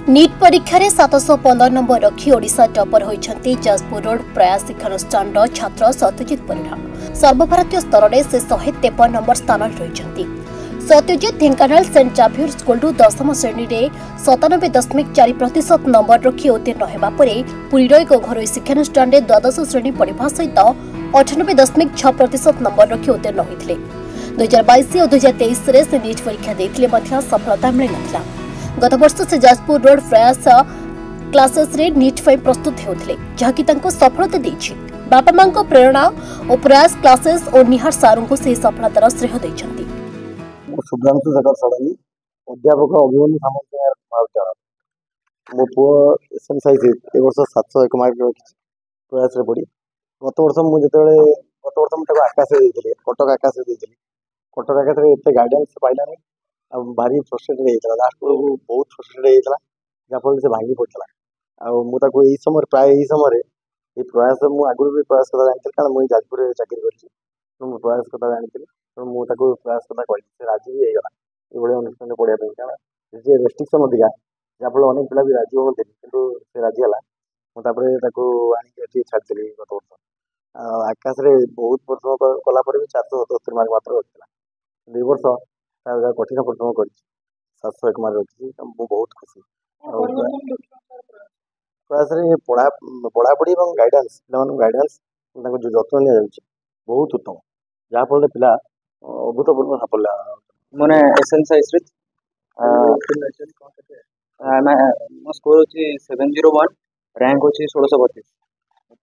NEET परीक्षा रे 715 number रखी ओडिशा टॉपर होइछंती जाजपुर रोड प्रयास शिक्षानुष्ठान छात्र सत्यजित परिड़ा। सर्वभारतीय स्तर में से 153 नंबर स्थान रही। Satyajit Dhenkanal saint Xavier school 10म श्रेणी में 97.4% नंबर रखी उत्तीर्ण होगा पुरीर एक घरोई शिक्षानुष्ठान द्वादश श्रेणी पढ़ा सहित 98.6% नंबर रखी उत्तीर्ण होते। 2022 और 2023 में से नीट परीक्षा देते सफलता मिल न। गत वर्ष से जाजपुर रोड प्रयास क्लासेस रे नीट प्रस्तुत होते जहाँकि सफलता देछि। बापा मां प्रेरणा और प्रयास क्लासेस और निहार सारू को से सफलतार श्रेय देछंती। शुभ्रांशु शेखर षडंगी अध्यापक अभिमन्यु सामंतराय महाविद्यालय मो पु एसएम साइज ए वर्ष 701 मार्क रखी प्रयास रे पड़ी। गत वर्ष मुझे आकाश कटक आकाश कटक आकाश एत गाइडेंस पाइलानी भारी फ्रस्ट्रेटेड होता लास्ट को बहुत फ्रस्ट्रेटेड होता जहाँफल से भांगी पड़ा आई समय प्राय यही समय ये प्रयास मुझे आगुरी भी प्रयास कथा जानी कारण मुझे जाजपुर चाकरी कर प्रयास कथा जानी मुझे प्रयास कथा कही राजी भी होगा ये अनुष्ठान पढ़ाई कारण जी रेस्ट्रिक्शन अधिका जहाँफल अनेक पिला भी राजी हमें कि से राजी है मुझे आनी छाड़ी गत वर्ष आकाश बहुत परिश्रम कलापर भी 477 मार्क मात्र रखा। 2 वर्ष कठिन परिश्रम कर 701 मार्क रखी बहुत खुशी प्रयास पढ़ापढ़ी और गाइडेंस गाइडेंस जो जत्न नि बहुत उत्तम जहाँफल पिला अभूतपूर्व साफल्य मैंने एसएन साइज मो स्कोर होची 701 रैंक होची 1632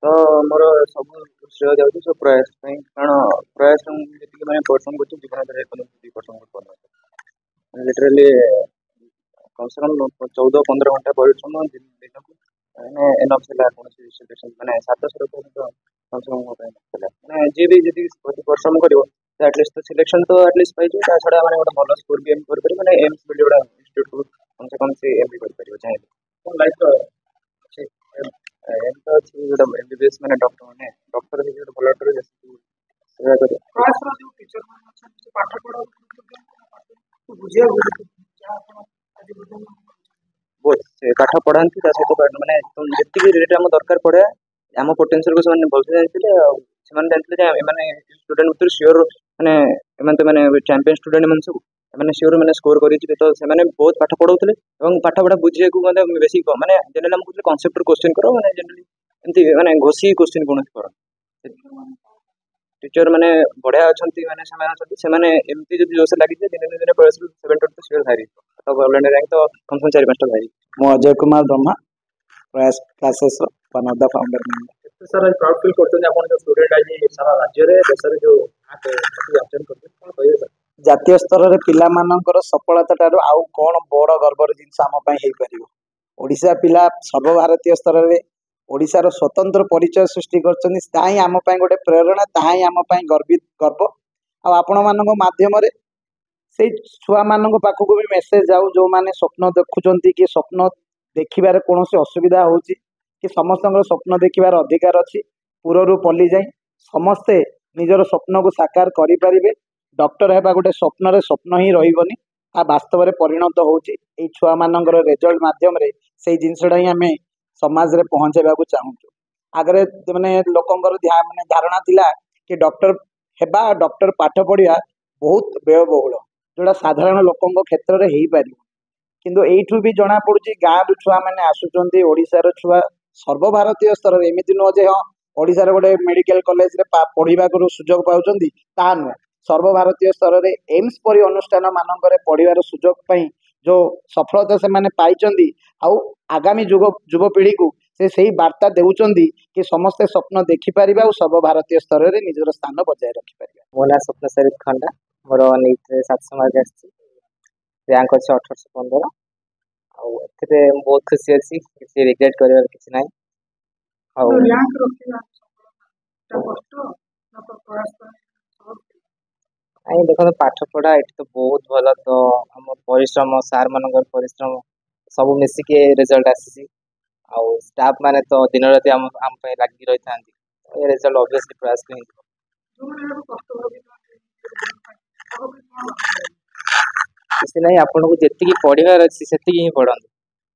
तो मोर सब श्रेय जाउची सब प्रयास पई कारण प्रयास जति माने परिश्रम करछि जीवन रे 2% करना लिटरली कम से कम 14-15 घंटा परिश्रम दिन को माने एनफ सेला कोन सिचुएशन माने 700 तो कम से कम होता है जे भी जति परिश्रम करिवो एटलिस्ट तो सिलेक्शन तो एटलिस्ट पाई ता छडा माने गोटे भलो स्कोर भी एम कर पारि माने एम्स बिल्ड गोटा इंस्टीट्यूट को कम से कम से एम भी कर पारि चाहे कोन लाइफ अच्छे एम तो अछि गोटा एमबीबीएस माने डॉक्टर ही गोटे भलो डॉक्टर जैसे सेवा करे क्लास रो जो टीचर माने अछि पाठ पढा तो बुझिया बहुत से पाठ पढ़ांती ता सहित माने जति भी रेट हम दरकार पड़े आम पोटेंशियल को से भलसे जानथिले सेमान जानथिले जे माने स्टूडेंट भीतर श्योर माने एमान तो माने चैंपियन स्टूडेंट मन सब माने श्योर माने स्कोर करि छि तो से माने बहुत पाठ पढौतले एवं पाठ पढा बुझिए को माने बेसी माने जनरल हम कुछ कांसेप्ट क्वेश्चन करो माने जनरली एंती माने घोसी क्वेश्चन कोन करो टीचर माने बढ़िया अछंती माने से माने एमती जदी जोसे लागि जे दिन दिन प्रयास 70 तो श्योर भारी तो ऑलरेडी रैंक तो कम से कम 4-5 भारी। मो अजय कुमार ब्रह्मा प्रयास classes one of the founder sir proud feel करते अपन जो स्टूडेंट आज सारा राज्य रे देश रे जो अर्जन करते कोन कहियो सर जातीय स्तर रे पिला मानकर सफलता टारो आउ कोन बड़ गर्वर जिंस हम पई हे परिबो। ओडिशा पिला सर्वभारतीय स्तर रे ओडिशा रो स्वतंत्र परिचय सृष्टि करछनी ताई हम पई गोटे प्रेरणा ताई हम पई गर्व आ आपण मानक माध्यम रे से छुआ मानक पाखको भी मेसेज जाऊ जो माने स्वप्न देखुचंती कि स्वप्न देखिबारे कोनोसी असुविधा होउची कि समस्त स्वप्न देखिबार अधिकार अच्छी पूरु पल्ली जाए समस्ते निजर स्वप्न को साकार करि परिबे। डॉक्टर हेबा गोटे स्वप्न ही रहिबनी आ वास्तव में परिणत होउची ए छुआ मानकर रिजल्ट माध्यम रे से जिनसडा ही हमें समाज रे पहुंचेबा को चाहूचु। आगरे माने लोकंगर माने धारणा थिला कि डॉक्टर हेबा डॉक्टर पाठ पढ़िया बहुत व्ययबहुल जोड़ा साधारण लोकंग क्षेत्र रे हेई पारि किंतु एठू भी जना पड़ुची गाँव छुआ मैंने आसुचंती ओडिशार छुआ सर्वभारतीय स्तर में एमती नुह जे हाँ ओडिशार गोटे मेडिकल कॉलेज रे पढ़ा सुजोग पाउचंती ता नुह सर्वभारतीय स्तर में एम्स परी अनुष्ठान मानक पढ़ार सुजोग पाई जो सफलता से माने पाइचंती आउ आगामी युवपीढ़ी को से वार्ता देउचंती कि समस्ते स्वप्न देखि परिबा और सर्वभारतीय स्तर में निजर स्थान बजाय रखि परिबा। मो ना स्वप्न सरित खंडा मोर नीट रे 700 मार्क आछि रैंक अछि 1815 आ एते बहुत खुशी अछि किसी रिग्रेट करबार किछ नै आ रैंक रखिला कष्ट न प्रयास आई देखो पाठ पढ़ा एठी तो बहुत भलो तो हम परिश्रम सार मानकर परिश्रम सब मिसी के रिजल्ट आसी आ स्टाफ माने तो दिन राति हम पे लागि रही थांती ए रिजल्ट ऑब्वियसली प्रयास के किसी नहीं आपन को जेति की पढ़िबार अछि सेति ही पढ़न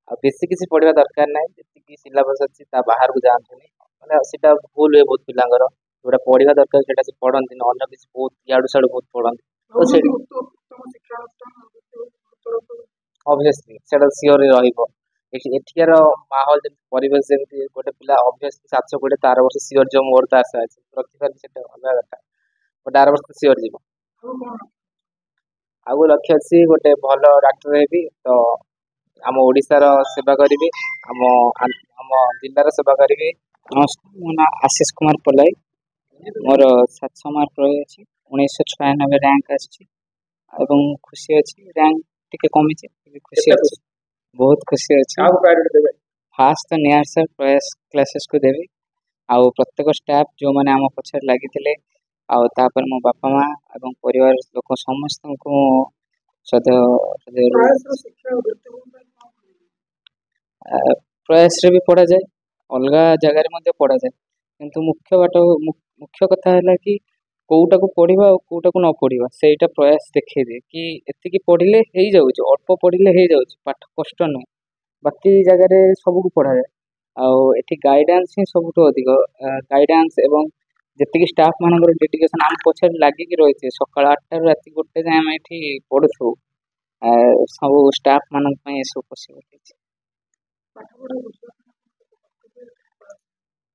बेसी किसी पढ़ा दरकार ना जी सिलेबस अच्छी बाहर को जातुनि मैंने सीटा भूल हुए बहुत पिलांर जोटा पढ़ा दरकार से पढ़ती ना अन्य किसी बहुत इाड़ू साड़ू बहुत पढ़ती तो से ऑब्वियसली सेटा सियोर एठिकार माहौल परिवेश जमी गोटे पिला ऑब्वियसली 720 तार वर्ष सियोर जो मोर तो आशा अच्छे रखिपार से अलग कथा बट आर वर्ष सियोर जीव आगु लक्ष्य अच्छी गोटे भल डाक्टर हेबी तो आम ओडिशार सेवा करी आम आम जिलार सेवा करी। नमस्कार मो ना आशीष कुमार पलाई मोर 700 मार्क रही 1996 रैंक आसछि खुशी अच्छी रैंक टिके कमी खुशी अच्छी बहुत खुशी अच्छी फास्ट तो निहार सर प्रयास क्लासेस को देवी आउ प्रत्येक स्टाफ जो मैंने आम पछर लगी आपर मो बापा माँ और परिवार लोक समस्त को प्रयास रे भी पढ़ा जाए अलग जगह पढ़ा जाए किंतु मुख्य कथा है कि कौटा को पढ़ा और कौटा को न पढ़ा से प्रयास देखे दे कि एति पढ़ले हो जाऊँ अल्प पढ़ले हो जाऊँ पाठ कष्ट नुह बाकी जगह सब को पढ़ा जाए आउ गाइडेंस ही सब अधिक गाइडेंस एवं जी स्टाफ मान डेडिकेशन आम पछे लगिक रही सका 8 रात 1 जाए आम ये पढ़ुथु सब स्टाफ मान सब पॉसिबल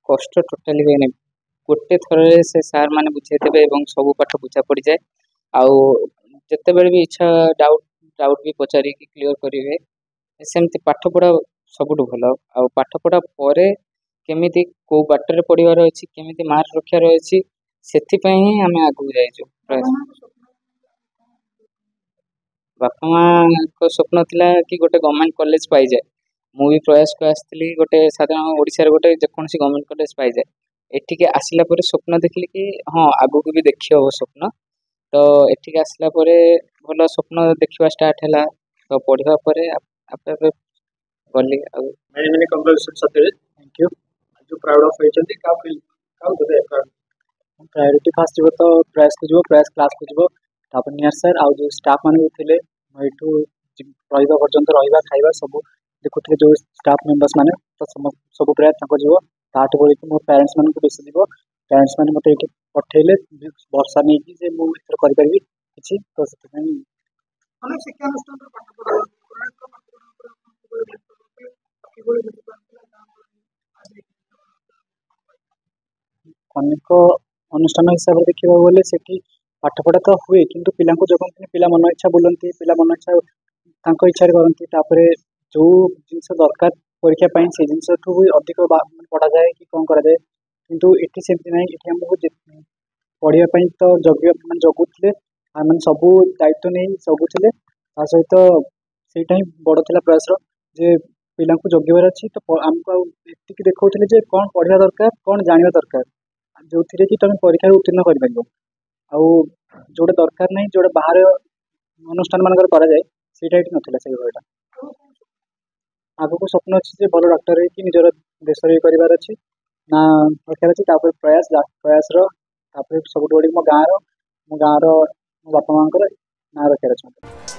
कष्ट टोटाली हुए गोटे थर से सार मैंने बुझेदेवे सब पाठ बुझा पड़ जाए आउ जिते बड़े भी इच्छा डाउट डाउट भी पचारि क्लीयर करेंगे सेमती पाठ पढ़ा सबुठ भल आ पाठ पढ़ा पर केमी कौ बाटर पढ़ार अच्छी केमी मार्क रखार अच्छी से ही आम आगू जाइए बापा माँ को स्वप्न थिला कि गोटे गवर्नमेंट कॉलेज पाई जाए मु भी प्रयास को आसती गोटे साधारण ओडिशा गोटे जेकोसी गवर्नमेंट कॉलेज पाई जाए एठिके आसला पर स्वप्न देखिली कि हाँ आगू को भी देखी हम स्वप्न तो एठिके आसला पर भल स्वप्न देखा स्टार्ट है तो पढ़ा पर आपे गली many many congratulation Satyajit thank you जो प्राउड ऑफ होइचंती का फील का होते प्रायोरिटी फास्ट जीव तो प्रयास को जीव प्रयास क्लास को जीव तापर नियर सर आ जो स्टाफ मान थे एठू रहा पर्यंत रहा खाଇବା सब देखुते जो स्टाफ मेंबर्स माने तो सब प्रयास जीव ताठ बोली मो पेरेंट्स मान को बेसी जीव पेरेंट्स मैंने मत ये पठेले वर्षा नहीं कि जे मु एथर करि परबी किछि तो से अनेक शिक्षा अनुष्ठान पाठ पढ़ा अनेक अनुष्ठान हिसाब से देखा बोले से पाठ पढ़ा तो हुए किंतु पिला जगती पिला मन इच्छा बुलती पिला मन इच्छा इच्छा करती जो जिनस दरकार परीक्षा से जिनस अधिक पढ़ा जाए कि कौन करा जाए किंतु एटी सेमती ना ये आमको पढ़ाई तो जगुले मैंने सब दायित्व नहीं जगुले सहित से बड़ था प्रयास जे पिला जगेबार अच्छी तो आमको ये देखते जे कौन पढ़ा दरकार कौन जाना दरकार जो थी कि तुम परीक्षा उत्तीर्ण कर जोड़े दरकार नहीं जोड़े बाहर अनुष्ठान मान कराए सीटा ये नाला से भाईटा आग को स्वप्न अच्छी भल डॉक्टर है कि निजर देश करार अच्छी ना रखार अच्छी प्रयास प्रयास सब बड़ी मो गाँव मो बापा माँ ना रखार अच्छे।